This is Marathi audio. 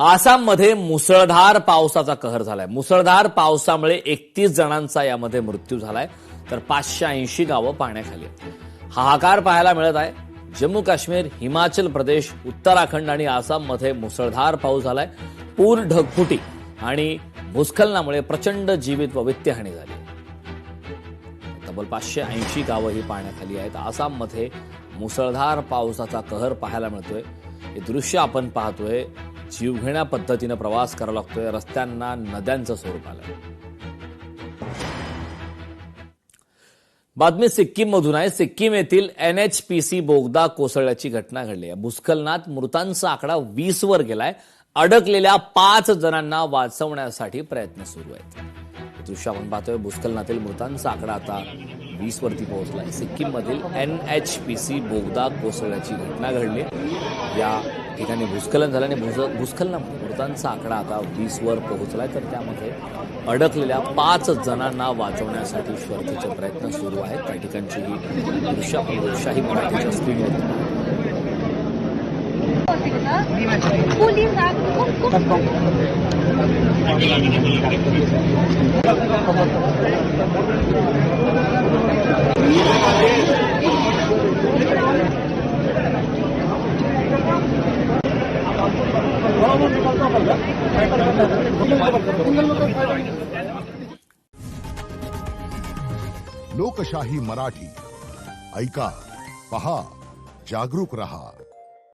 आसाममध्ये मुसळधार पावसाचा कहर झालाय. मुसळधार पावसामुळे 31 जणांचा यामध्ये मृत्यू झालाय, तर 580 गावं पाण्याखाली आहेत. हाहाकार पाहायला मिळत आहे. जम्मू काश्मीर, हिमाचल प्रदेश, उत्तराखंड आणि आसाममध्ये मुसळधार पाऊस झालाय. पूर, ढगफुटी आणि भूस्खलनामुळे प्रचंड जीवित व वित्तहानी झाली. तब्बल 580 गावं ही पाण्याखाली आहेत. आसाममध्ये मुसळधार पावसाचा कहर पाहायला मिळतोय. हे दृश्य आपण पाहतोय. जीवघेण्या पद्धतीनं प्रवास करावा लागतोय. रस्त्यांना नद्यांचं स्वरूप आलंय. बातमी सिक्कीममधून आहे. सिक्कीम येथील NHPC बोगदा कोसळल्याची घटना घडली आहे. भूस्खलनात मृतांचा आकडा 20 वर गेलाय. अडकलेल्या 5 जणांना वाचवण्यासाठी प्रयत्न सुरू आहेत. दृश्य आपण पाहतोय. भूस्खलनातील मृतांचा आकडा आता 20 वरती पोहोचलाय. सिक्कीममधील NHPC बोगदा कोसळल्याची घटना घडली. या ठिकाणी भूस्खलन झाल्याने भूस्खलनामुळे मृतांचा आकडा आता 20 वर पोहोचलाय. तर त्यामध्ये अडकलेल्या 5 जणांना वाचवण्यासाठी शर्थीचे प्रयत्न सुरू आहेत. त्या ठिकाणची ही दृश्य मराठीच्या स्क्रीनवर लोकशाही मराठी ऐका, पहा, जागरूक रहा.